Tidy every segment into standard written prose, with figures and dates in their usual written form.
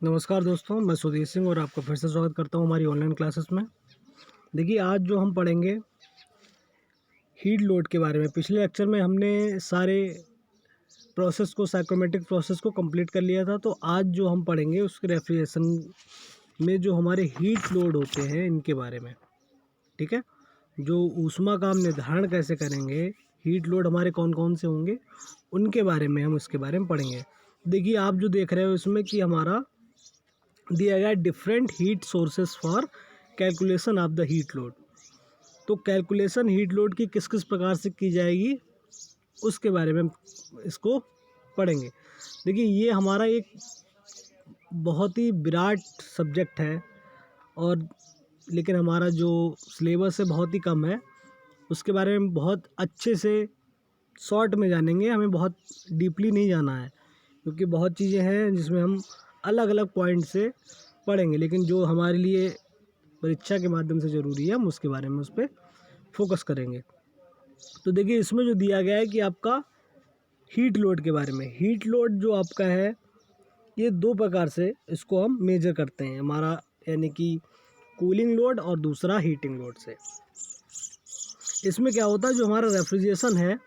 नमस्कार दोस्तों, मैं सुधीर सिंह और आपका फिर से स्वागत करता हूं हमारी ऑनलाइन क्लासेस में। देखिए, आज जो हम पढ़ेंगे हीट लोड के बारे में। पिछले लेक्चर में हमने सारे प्रोसेस को, साइक्रोमेट्रिक प्रोसेस को कंप्लीट कर लिया था। तो आज जो हम पढ़ेंगे उसके रेफ्रिजरेशन में जो हमारे हीट लोड होते हैं इनके बारे में। ठीक है, जो ऊष्मा का हम निर्धारण कैसे करेंगे, हीट लोड हमारे कौन कौन से होंगे, उनके बारे में हम इसके बारे में पढ़ेंगे। देखिए, आप जो देख रहे हो इसमें कि हमारा दिया गया different heat sources for calculation of the heat load. तो कैलकुलेशन हीट लोड की किस किस प्रकार से की जाएगी उसके बारे में इसको पढ़ेंगे। देखिए, ये हमारा एक बहुत ही विराट सब्जेक्ट है और लेकिन हमारा जो सिलेबस है बहुत ही कम है। उसके बारे में बहुत अच्छे से शॉर्ट में जानेंगे, हमें बहुत डीपली नहीं जाना है क्योंकि बहुत चीज़ें हैं जिसमें हम अलग अलग पॉइंट से पढ़ेंगे, लेकिन जो हमारे लिए परीक्षा के माध्यम से ज़रूरी है हम उसके बारे में उस पर फोकस करेंगे। तो देखिए, इसमें जो दिया गया है कि आपका हीट लोड के बारे में। हीट लोड जो आपका है ये दो प्रकार से इसको हम मेजर करते हैं हमारा, यानी कि कूलिंग लोड और दूसरा हीटिंग लोड से। इसमें क्या होता है, जो हमारा रेफ्रिजरेशन है,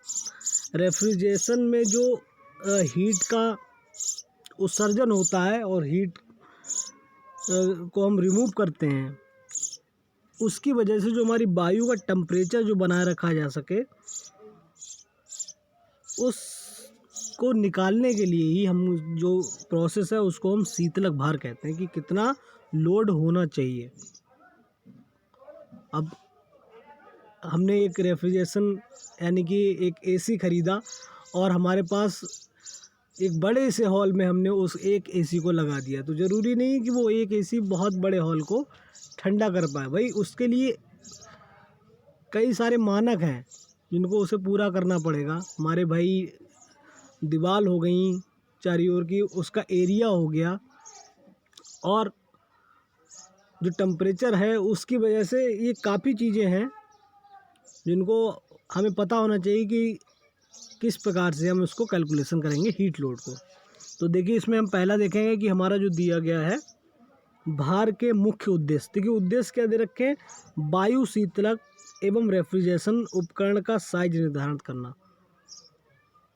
रेफ्रिजरेशन में जो हीट का उत्सर्जन होता है और हीट को हम रिमूव करते हैं, उसकी वजह से जो हमारी वायु का टेम्परेचर जो बनाए रखा जा सके, उसको निकालने के लिए ही हम जो प्रोसेस है उसको हम शीतलक भार कहते हैं कि कितना लोड होना चाहिए। अब हमने एक रेफ्रिजरेशन यानी कि एक एसी ख़रीदा और हमारे पास एक बड़े से हॉल में हमने उस एक एसी को लगा दिया, तो ज़रूरी नहीं कि वो एक एसी बहुत बड़े हॉल को ठंडा कर पाए। भाई, उसके लिए कई सारे मानक हैं जिनको उसे पूरा करना पड़ेगा। हमारे भाई दीवार हो गई चारों ओर की, उसका एरिया हो गया, और जो टेम्परेचर है उसकी वजह से ये काफ़ी चीज़ें हैं जिनको हमें पता होना चाहिए कि किस प्रकार से हम उसको कैलकुलेशन करेंगे हीट लोड को। तो देखिए, इसमें हम पहला देखेंगे कि हमारा जो दिया गया है भार के मुख्य उद्देश्य। देखिए, उद्देश्य क्या दे रखे हैं, वायु शीतलक एवं रेफ्रिजरेशन उपकरण का साइज निर्धारित करना।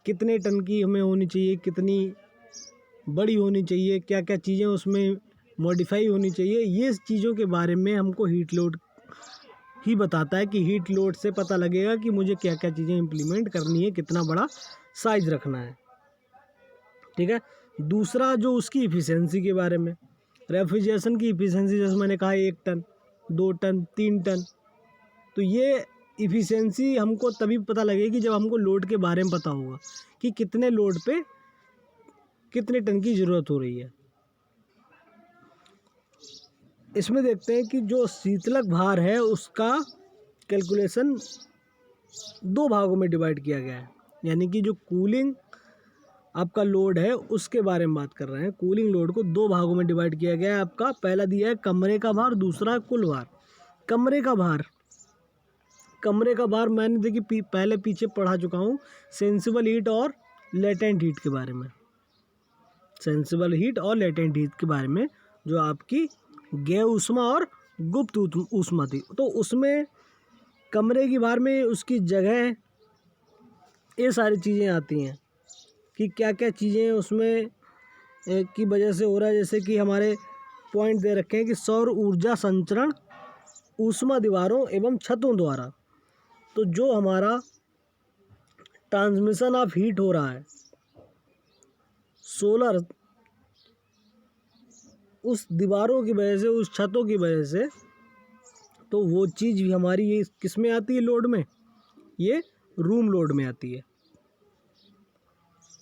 कितने टन की हमें होनी चाहिए, कितनी बड़ी होनी चाहिए, क्या क्या चीज़ें उसमें मॉडिफाई होनी चाहिए, ये चीज़ों के बारे में हमको हीट लोड ही बताता है कि हीट लोड से पता लगेगा कि मुझे क्या क्या चीज़ें इम्प्लीमेंट करनी है, कितना बड़ा साइज रखना है। ठीक है, दूसरा जो उसकी इफ़िशेंसी के बारे में, रेफ्रिजरेशन की इफ़िशेंसी, जैसे मैंने कहा 1 टन, 2 टन, 3 टन। तो ये इफ़िशेंसी हमको तभी पता लगेगी जब हमको लोड के बारे में पता होगा कि कितने लोड पे कितने टन की ज़रूरत हो रही है। इसमें देखते हैं कि जो शीतलक भार है उसका कैलकुलेशन दो भागों में डिवाइड किया गया है, यानी कि जो कूलिंग आपका लोड है उसके बारे में बात कर रहे हैं। कूलिंग लोड को दो भागों में डिवाइड किया गया है। आपका पहला दिया है कमरे का भार, दूसरा है कुल भार। कमरे का भार, कमरे का भार मैंने देखिए पहले पीछे पढ़ा चुका हूँ, सेंसिबल हीट और लेटेंट हीट के बारे में। सेंसिबल हीट और लेटेंट हीट के बारे में, जो आपकी गैस ऊष्मा और गुप्त ऊष्मा थी। तो उसमें कमरे की भार में उसकी जगह, ये सारी चीज़ें आती हैं कि क्या क्या चीज़ें उसमें की वजह से हो रहा है। जैसे कि हमारे पॉइंट दे रखे हैं कि सौर ऊर्जा संचरण ऊष्मा दीवारों एवं छतों द्वारा। तो जो हमारा ट्रांसमिशन ऑफ हीट हो रहा है सोलर, उस दीवारों की वजह से, उस छतों की वजह से, तो वो चीज़ भी हमारी ये किस में आती है लोड में, ये रूम लोड में आती है।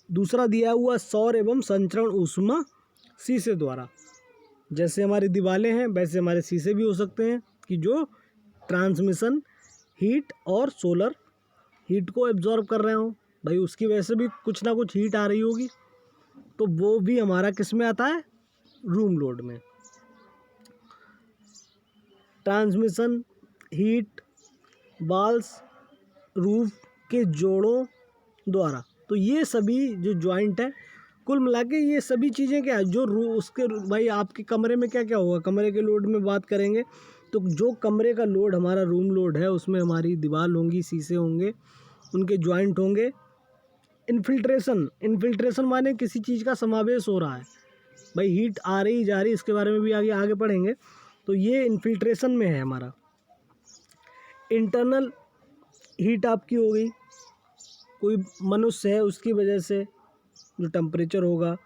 दूसरा दिया हुआ सौर एवं संचरण ऊष्मा शीशे द्वारा। जैसे हमारी दीवारें हैं वैसे हमारे शीशे भी हो सकते हैं कि जो ट्रांसमिशन हीट और सोलर हीट को एब्जॉर्ब कर रहे हो। भाई, उसकी वजह से भी कुछ ना कुछ हीट आ रही होगी, तो वो भी हमारा किस में आता है, रूम लोड में। ट्रांसमिशन हीट वाल्स रूफ के जोड़ों द्वारा। तो ये सभी जो जॉइंट है कुल मिला के ये सभी चीज़ें क्या है जो उसके भाई आपके कमरे में क्या क्या होगा, कमरे के लोड में बात करेंगे तो जो कमरे का लोड हमारा रूम लोड है उसमें हमारी दीवार होंगी, शीशे होंगे, उनके जॉइंट होंगे। इन्फिल्ट्रेशन माने किसी चीज़ का समावेश हो रहा है, भाई हीट आ रही जा रही, इसके बारे में भी आगे आगे पढ़ेंगे। तो ये इन्फिल्ट्रेशन में है हमारा। इंटरनल हीट आपकी हो गई, कोई मनुष्य है उसकी वजह से जो टेम्परेचर होगा,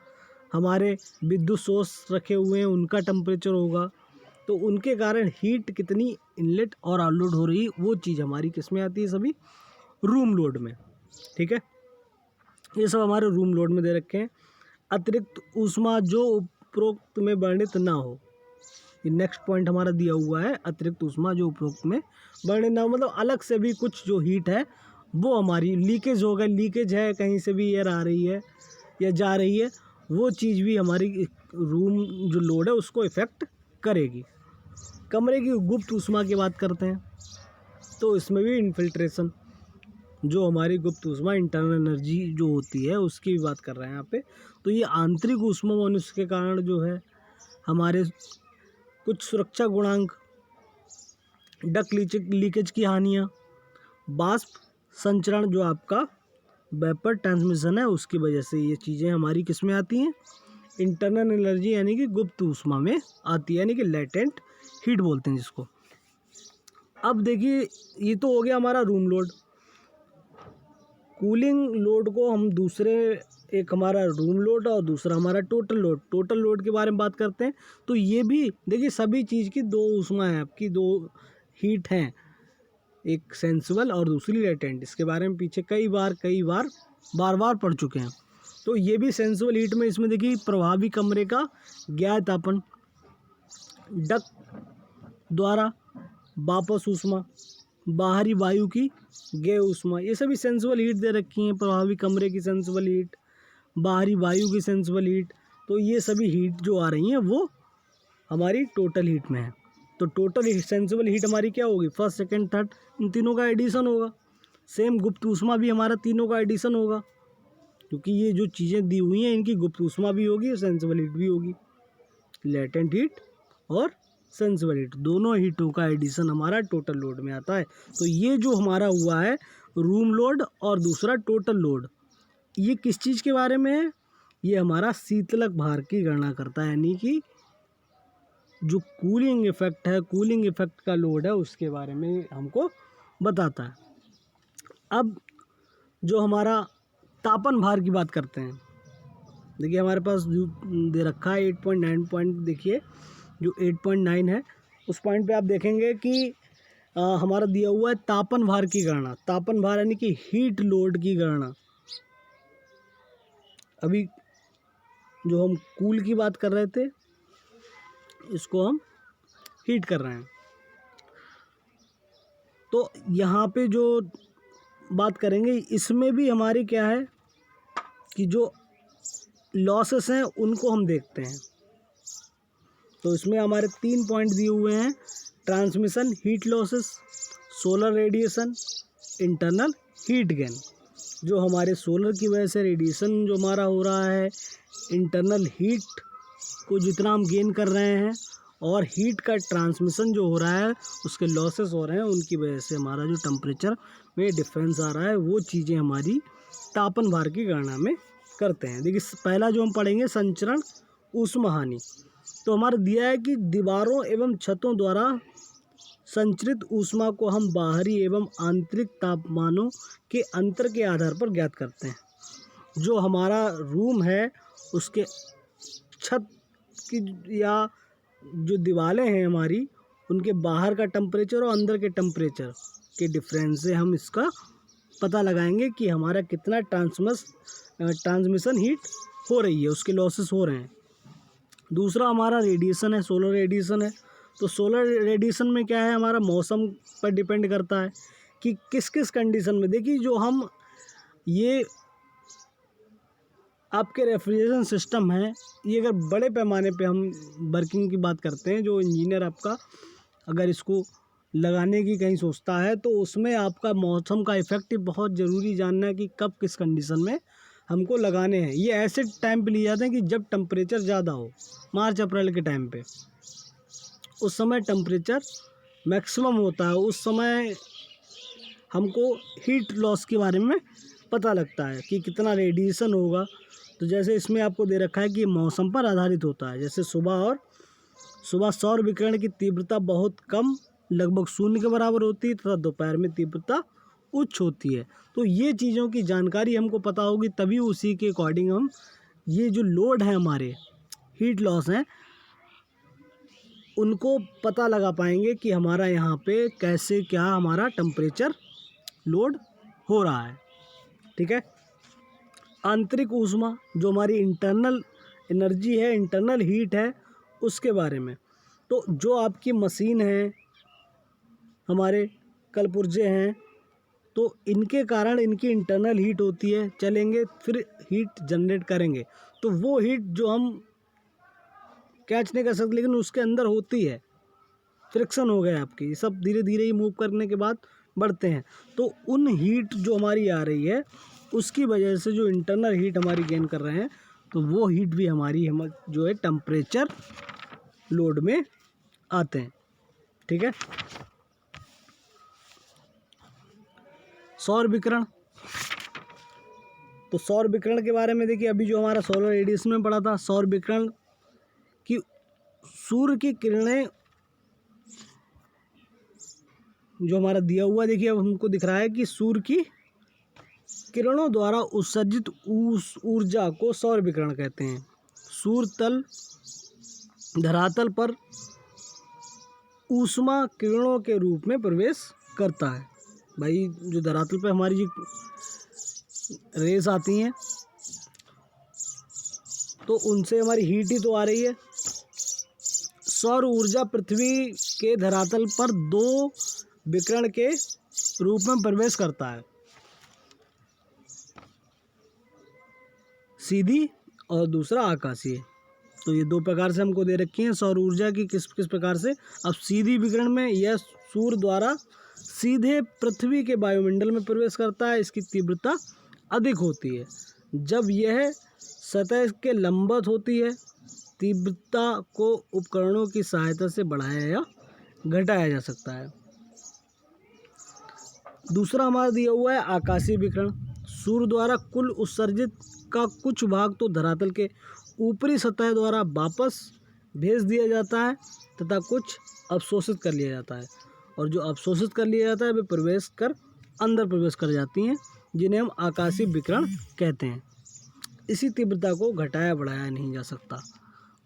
हमारे विद्युत सोर्स रखे हुए हैं उनका टेम्परेचर होगा, तो उनके कारण हीट कितनी इनलेट और आउटलेट हो रही, वो चीज़ हमारी किस में आती है, सभी रूम लोड में। ठीक है, ये सब हमारे रूम लोड में दे रखे हैं। अतिरिक्त ऊष्मा जो उपरोक्त में वर्णित ना हो, ये नेक्स्ट पॉइंट हमारा दिया हुआ है। अतिरिक्त ऊष्मा जो उपरोक्त में वर्णित ना हो, मतलब अलग से भी कुछ जो हीट है वो हमारी लीकेज हो गई, लीकेज है कहीं से भी एयर आ रही है या जा रही है, वो चीज़ भी हमारी रूम जो लोड है उसको इफ़ेक्ट करेगी। कमरे की गुप्त ऊष्मा की बात करते हैं तो इसमें भी इन्फिल्ट्रेशन, जो हमारी गुप्त ऊष्मा इंटरनल एनर्जी जो होती है उसकी भी बात कर रहे हैं यहाँ पे। तो ये आंतरिक ऊष्मा मनुष्य के कारण जो है हमारे कुछ सुरक्षा गुणांक, डक्ट लीकेज की हानियाँ, बाष्प संचरण जो आपका वेपर ट्रांसमिशन है उसकी वजह से ये चीज़ें हमारी किस में आती हैं, इंटरनल एनर्जी यानी कि गुप्त ऊष्मा में आती है, यानी कि लेटेंट हीट बोलते हैं जिसको। अब देखिए ये तो हो गया हमारा रूम लोड। कूलिंग लोड को हम दूसरे, एक हमारा रूम लोड और दूसरा हमारा टोटल लोड। टोटल लोड के बारे में बात करते हैं तो ये भी देखिए सभी चीज़ की दो ऊष्मा है आपकी, दो हीट हैं, एक सेंसिबल और दूसरी लेटेंट। इसके बारे में पीछे कई बार पढ़ चुके हैं। तो ये भी सेंसिबल हीट में इसमें देखिए प्रभावी कमरे का ज्ञात तापन, डक्ट द्वारा वापस ऊष्मा, बाहरी वायु की गे ऊष्मा, ये सभी सेंसिबल हीट दे रखी हैं। प्रभावी कमरे की सेंसिबल हीट, बाहरी वायु की सेंसिबल हीट, तो ये सभी हीट जो आ रही हैं वो हमारी टोटल हीट में है। तो टोटल सेंसिबल हीट हमारी क्या होगी, फर्स्ट सेकंड थर्ड, इन तीनों का एडिशन होगा। सेम गुप्त ऊष्मा भी हमारा तीनों का एडिशन होगा, क्योंकि ये जो चीज़ें दी हुई हैं इनकी गुप्त ऊष्मा भी होगी और सेंसिबल हीट भी होगी। लेटेंट हीट और सेंसिबल हीट, दोनों हीटों का एडिशन हमारा टोटल लोड में आता है। तो ये जो हमारा हुआ है रूम लोड और दूसरा टोटल लोड, ये किस चीज़ के बारे में है, ये हमारा शीतलक भार की गणना करता है, यानी कि जो कूलिंग इफेक्ट है, कूलिंग इफेक्ट का लोड है उसके बारे में हमको बताता है। अब जो हमारा तापन भार की बात करते हैं, देखिए हमारे पास जो दे रखा है 8.9 पॉइंट, देखिए जो 8.9 है उस पॉइंट पे आप देखेंगे कि हमारा दिया हुआ है तापन भार की गणना। तापन भार यानी कि हीट लोड की गणना। अभी जो हम कूल की बात कर रहे थे इसको हम हीट कर रहे हैं। तो यहाँ पे जो बात करेंगे इसमें भी हमारी क्या है कि जो लॉसेस हैं उनको हम देखते हैं। तो इसमें हमारे 3 पॉइंट दिए हुए हैं, transmission heat losses, solar radiation, internal heat gain. जो हमारे सोलर की वजह से रेडिएशन जो हमारा हो रहा है, इंटरनल हीट को जितना हम गेन कर रहे हैं और हीट का ट्रांसमिशन जो हो रहा है उसके लॉसेस हो रहे हैं, उनकी वजह से हमारा जो टेम्परेचर में डिफरेंस आ रहा है, वो चीज़ें हमारी तापन भार की गणना में करते हैं। देखिए पहला जो हम पढ़ेंगे संचरण ऊष्मा हानि। तो हमारा दिया है कि दीवारों एवं छतों द्वारा संचरित ऊष्मा को हम बाहरी एवं आंतरिक तापमानों के अंतर के आधार पर ज्ञात करते हैं। जो हमारा रूम है उसके छत की या जो दीवारें हैं हमारी, उनके बाहर का टेम्परेचर और अंदर के टेम्परेचर के डिफरेंस से हम इसका पता लगाएंगे कि हमारा कितना ट्रांसमिशन हीट हो रही है, उसके लॉसेस हो रहे हैं। दूसरा हमारा रेडिएशन है, सोलर रेडिएशन है। तो सोलर रेडिएशन में क्या है, हमारा मौसम पर डिपेंड करता है कि किस किस कंडीशन में। देखिए जो हम ये आपके रेफ्रिजरेशन सिस्टम है, ये अगर बड़े पैमाने पे हम वर्किंग की बात करते हैं, जो इंजीनियर आपका अगर इसको लगाने की कहीं सोचता है तो उसमें आपका मौसम का इफ़ेक्ट बहुत ज़रूरी जानना है कि कब किस कंडीशन में हमको लगाने हैं। ये ऐसे टाइम पे लिए जाते हैं कि जब टेम्परेचर ज़्यादा हो, मार्च अप्रैल के टाइम पे, उस समय टेम्परेचर मैक्सिमम होता है, उस समय हमको हीट लॉस के बारे में पता लगता है कि कितना रेडिएशन होगा। तो जैसे इसमें आपको दे रखा है कि मौसम पर आधारित होता है। जैसे सुबह सौर विकिरण की तीव्रता बहुत कम, लगभग शून्य के बराबर होती है, तथा दोपहर में तीव्रता उच्च होती है। तो ये चीज़ों की जानकारी हमको पता होगी, तभी उसी के अकॉर्डिंग हम ये जो लोड है हमारे हीट लॉस हैं उनको पता लगा पाएंगे कि हमारा यहाँ पे कैसे क्या हमारा टेम्परेचर लोड हो रहा है। ठीक है। आंतरिक ऊष्मा जो हमारी इंटरनल एनर्जी है, इंटरनल हीट है, उसके बारे में। तो जो आपकी मशीन है, हमारे कलपुर्जे हैं, तो इनके कारण इनकी इंटरनल हीट होती है, चलेंगे फिर हीट जनरेट करेंगे। तो वो हीट जो हम कैच नहीं कर सकते, लेकिन उसके अंदर होती है, फ्रिक्शन हो गया आपकी, सब धीरे धीरे ही मूव करने के बाद बढ़ते हैं। तो उन हीट जो हमारी आ रही है उसकी वजह से जो इंटरनल हीट हमारी गेन कर रहे हैं, तो वो हीट भी हमारी जो है टेम्परेचर लोड में आते हैं। ठीक है। सौर विकिरण, तो सौर विकिरण के बारे में देखिए, अभी जो हमारा सोलर रेडिएशन में पढ़ा था, सौर विकिरण की सूर्य की किरणें जो हमारा दिया हुआ, देखिए अब हमको दिख रहा है कि सूर्य की किरणों द्वारा उत्सर्जित ऊर्जा को सौर विकिरण कहते हैं। सूर्य तल धरातल पर ऊष्मा किरणों के रूप में प्रवेश करता है। भाई जो धरातल पे हमारी जो रेस आती हैं, तो उनसे हमारी हीट ही तो आ रही है। सौर ऊर्जा पृथ्वी के धरातल पर दो विकिरण के रूप में प्रवेश करता है, सीधी और दूसरा आकाशीय। तो ये दो प्रकार से हमको दे रखी हैं सौर ऊर्जा की, किस किस प्रकार से। अब सीधी विकिरण में यह सूर्य द्वारा सीधे पृथ्वी के वायुमंडल में प्रवेश करता है, इसकी तीव्रता अधिक होती है। जब यह सतह के लंबवत होती है, तीव्रता को उपकरणों की सहायता से बढ़ाया या घटाया जा सकता है। दूसरा हमारा दिया हुआ है आकाशीय विकिरण। सूर्य द्वारा कुल उत्सर्जित का कुछ भाग तो धरातल के ऊपरी सतह द्वारा वापस भेज दिया जाता है, तथा कुछ अवशोषित कर लिया जाता है, और जो अवशोषित कर लिया जाता है वे अंदर प्रवेश कर जाती हैं, जिन्हें हम आकाशीय विकिरण कहते हैं। इसी तीव्रता को घटाया बढ़ाया नहीं जा सकता।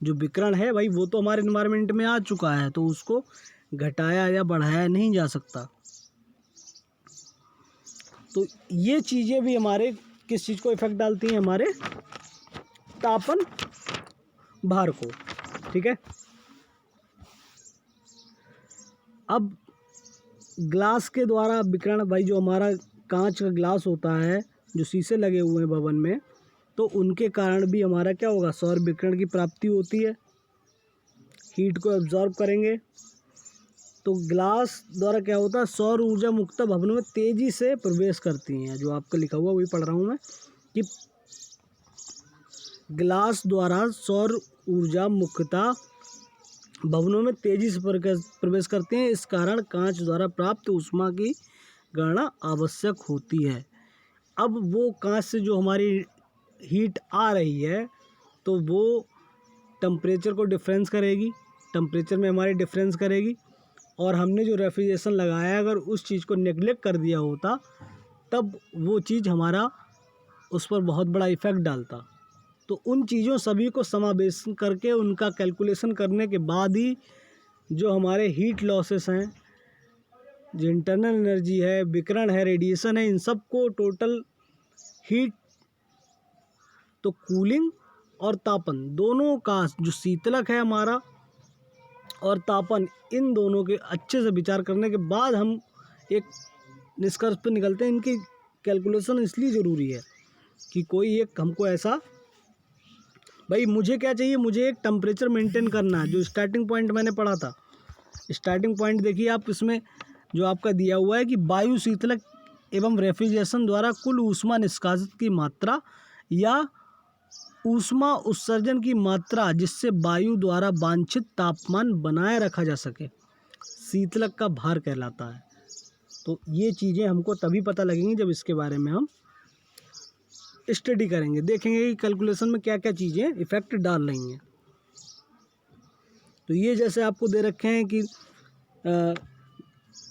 जो विकिरण है भाई, वो तो हमारे एनवायरनमेंट में आ चुका है, तो उसको घटाया या बढ़ाया नहीं जा सकता। तो ये चीज़ें भी हमारे किस चीज़ को इफेक्ट डालती हैं, हमारे तापन भार को। ठीक है। अब ग्लास के द्वारा विकिरण, भाई जो हमारा कांच का ग्लास होता है, जो शीशे लगे हुए हैं भवन में, तो उनके कारण भी हमारा क्या होगा, सौर विकिरण की प्राप्ति होती है, हीट को एब्जॉर्ब करेंगे। तो ग्लास द्वारा क्या होता है, सौर ऊर्जा मुक्ता भवनों में तेजी से प्रवेश करती हैं। जो आपका लिखा हुआ वही पढ़ रहा हूँ मैं, कि ग्लास द्वारा सौर ऊर्जा मुक्ता भवनों में तेजी से प्रवेश करते हैं। इस कारण कांच द्वारा प्राप्त ऊष्मा की गणना आवश्यक होती है। अब वो कांच से जो हमारी हीट आ रही है, तो वो टेम्परेचर को डिफरेंस करेगी, टेम्परेचर में हमारी डिफरेंस करेगी। और हमने जो रेफ्रिजरेशन लगाया, अगर उस चीज़ को नेगलेक्ट कर दिया होता, तब वो चीज़ हमारा उस पर बहुत बड़ा इफ़ेक्ट डालता। तो उन चीज़ों सभी को समावेश करके, उनका कैलकुलेशन करने के बाद ही जो हमारे हीट लॉसेस हैं, जो इंटरनल एनर्जी है, विकिरण है, रेडिएशन है, इन सब को टोटल हीट, तो कूलिंग और तापन दोनों का, जो शीतलक है हमारा और तापन, इन दोनों के अच्छे से विचार करने के बाद हम एक निष्कर्ष पर निकलते हैं। इनकी कैलकुलेशन इसलिए ज़रूरी है कि कोई एक हमको ऐसा, भाई मुझे क्या चाहिए, मुझे एक टेम्परेचर मेंटेन करना है। जो स्टार्टिंग पॉइंट मैंने पढ़ा था, स्टार्टिंग पॉइंट देखिए आप, इसमें जो आपका दिया हुआ है कि वायु शीतलक एवं रेफ्रिजरेशन द्वारा कुल ऊष्मा निष्कासित की मात्रा या ऊष्मा उत्सर्जन की मात्रा जिससे वायु द्वारा वांछित तापमान बनाए रखा जा सके, शीतलक का भार कहलाता है। तो ये चीज़ें हमको तभी पता लगेंगी जब इसके बारे में हम स्टडी करेंगे, देखेंगे कि कैलकुलेशन में क्या क्या चीज़ें इफ़ेक्ट डाल रही हैं। तो ये जैसे आपको दे रखे हैं कि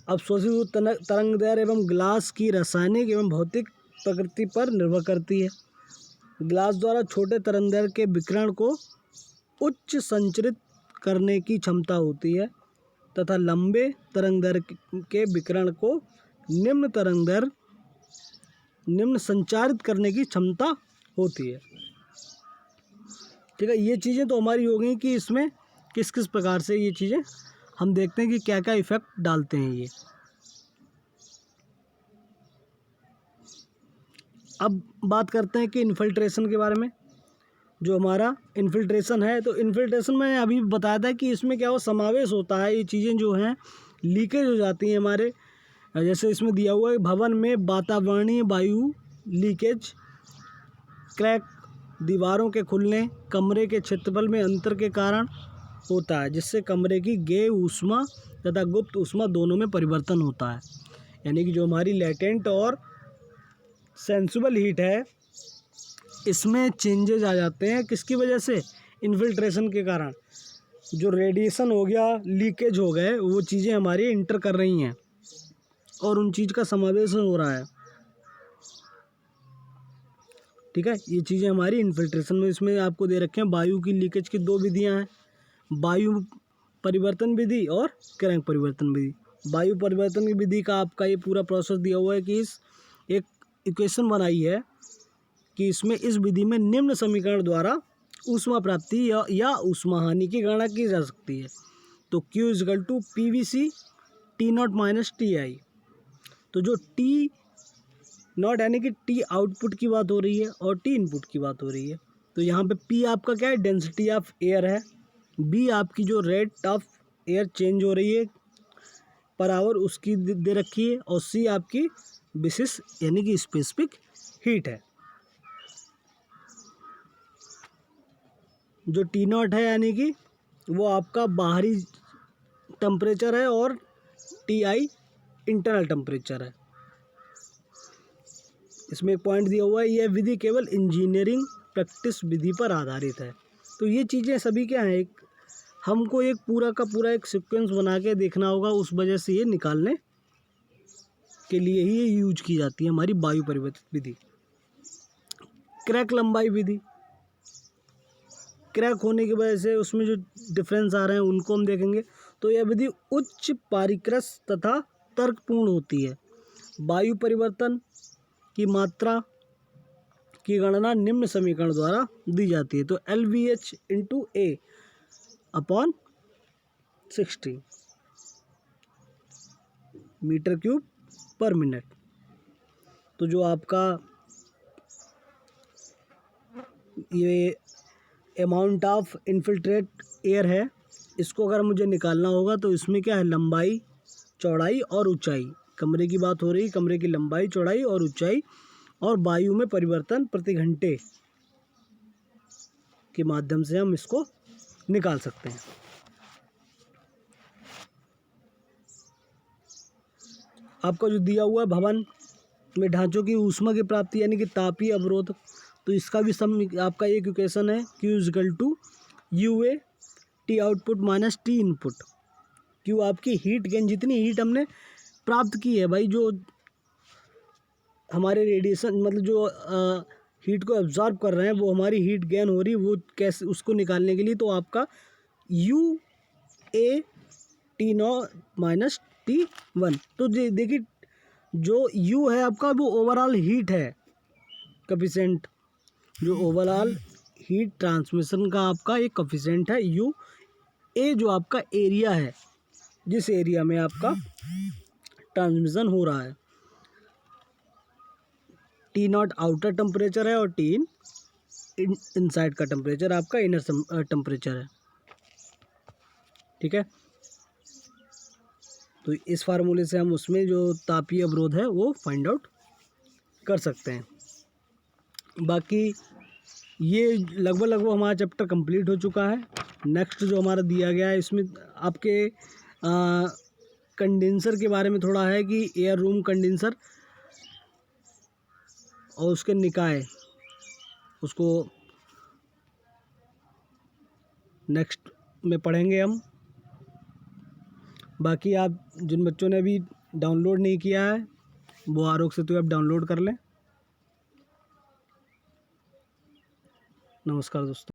अवशोषित तरंग दैर्घ्य एवं ग्लास की रासायनिक एवं भौतिक प्रकृति पर निर्भर करती है। ग्लास द्वारा छोटे तरंग दैर्घ्य के विकिरण को उच्च संचरित करने की क्षमता होती है तथा लंबे तरंग दैर्घ्य के विकिरण को निम्न संचारित करने की क्षमता होती है। ठीक है, ये चीज़ें तो हमारी हो गई कि इसमें किस किस प्रकार से ये चीज़ें हम देखते हैं कि क्या क्या इफ़ेक्ट डालते हैं ये। अब बात करते हैं कि इन्फिल्ट्रेशन के बारे में। जो हमारा इन्फिल्ट्रेशन है, तो इन्फिल्ट्रेशन में अभी बताया था कि इसमें क्या हो समावेश होता है, ये चीज़ें जो हैं लीकेज हो जाती हैं हमारे, जैसे इसमें दिया हुआ है भवन में वातावरणीय वायु लीकेज, क्रैक, दीवारों के खुलने, कमरे के क्षेत्रफल में अंतर के कारण होता है, जिससे कमरे की गेय ऊष्मा तथा गुप्त ऊष्मा दोनों में परिवर्तन होता है। यानी कि जो हमारी लेटेंट और सेंसिबल हीट है, इसमें चेंजेज आ जाते हैं। किसकी वजह से? इन्फिल्ट्रेशन के कारण। जो रेडिएशन हो गया, लीकेज हो गए, वो चीज़ें हमारी इंटर कर रही हैं और उन चीज़ का समावेश हो रहा है। ठीक है, ये चीज़ें हमारी इन्फिल्ट्रेशन में इसमें आपको दे रखे हैं। वायु की लीकेज की दो विधियां हैं, वायु परिवर्तन विधि और क्रैंक परिवर्तन विधि। वायु परिवर्तन की विधि का आपका ये पूरा प्रोसेस दिया हुआ है कि इस एक इक्वेशन बनाई है कि इसमें इस विधि में निम्न समीकरण द्वारा ऊष्मा प्राप्ति या ऊष्मा हानि की गणना की जा सकती है। तो Q equal to PVC T naught minus TI। तो जो T नॉट यानी कि T आउटपुट की बात हो रही है और T इनपुट की बात हो रही है। तो यहाँ पे P आपका क्या है? डेंसिटी ऑफ एयर है। B आपकी जो रेट ऑफ एयर चेंज हो रही है पर आवर, उसकी दे रखी है। और C आपकी विशिष्ट यानी कि स्पेसिफिक हीट है। जो T नॉट है यानी कि वो आपका बाहरी टेम्परेचर है और TI इंटरनल टेम्परेचर है। इसमें एक पॉइंट दिया हुआ है, यह विधि केवल इंजीनियरिंग प्रैक्टिस विधि पर आधारित है। तो ये चीज़ें सभी क्या हैं, हमको एक पूरा का पूरा एक सीक्वेंस बना के देखना होगा। उस वजह से ये निकालने के लिए ही ये यूज की जाती है हमारी वायु परिवर्तित विधि। क्रैक लंबाई विधि, क्रैक होने की वजह से उसमें जो डिफरेंस आ रहे हैं उनको हम देखेंगे। तो यह विधि उच्च पारिक्रस तथा तर्कपूर्ण होती है। वायु परिवर्तन की मात्रा की गणना निम्न समीकरण द्वारा दी जाती है। तो LVH into A upon 60 meter cube per minute. तो जो आपका ये अमाउंट ऑफ इन्फिल्ट्रेट एयर है, इसको अगर मुझे निकालना होगा तो इसमें क्या है? लंबाई, चौड़ाई और ऊंचाई, कमरे की बात हो रही है, कमरे की लंबाई, चौड़ाई और ऊंचाई और वायु में परिवर्तन प्रति घंटे के माध्यम से हम इसको निकाल सकते हैं। आपका जो दिया हुआ है भवन में ढांचों की ऊष्मा की प्राप्ति यानी कि तापीय अवरोध, तो इसका भी आपका एक इक्वेशन है, Q equal to UA T output minus T input. Q आपकी हीट गेन, जितनी हीट हमने प्राप्त की है भाई, जो हमारे रेडिएशन मतलब जो हीट को एब्जॉर्ब कर रहे हैं, वो हमारी हीट गेन हो रही, वो कैसे उसको निकालने के लिए तो आपका UA T naught minus T1। तो देखिए जो U है आपका वो ओवरऑल हीट है कोफिशिएंट, जो ओवरऑल हीट ट्रांसमिशन का आपका एक कोफिशिएंट है U। A जो आपका एरिया है, जिस एरिया में आपका ट्रांसमिशन हो रहा है। T नॉट आउटर टेम्परेचर है और T इनसाइड का टेम्परेचर आपका इनर टेम्परेचर है। ठीक है, तो इस फार्मूले से हम उसमें जो तापीय अवरोध है वो फाइंड आउट कर सकते हैं। बाकी ये लगभग हमारा चैप्टर कंप्लीट हो चुका है। नेक्स्ट जो हमारा दिया गया है इसमें आपके कंडेंसर के बारे में थोड़ा है कि एयर रूम कंडेंसर और उसके निकाय, उसको नेक्स्ट में पढ़ेंगे हम। बाकी आप जिन बच्चों ने अभी डाउनलोड नहीं किया है वो आरोग्य सेतु ऐप डाउनलोड कर लें। नमस्कार दोस्तों।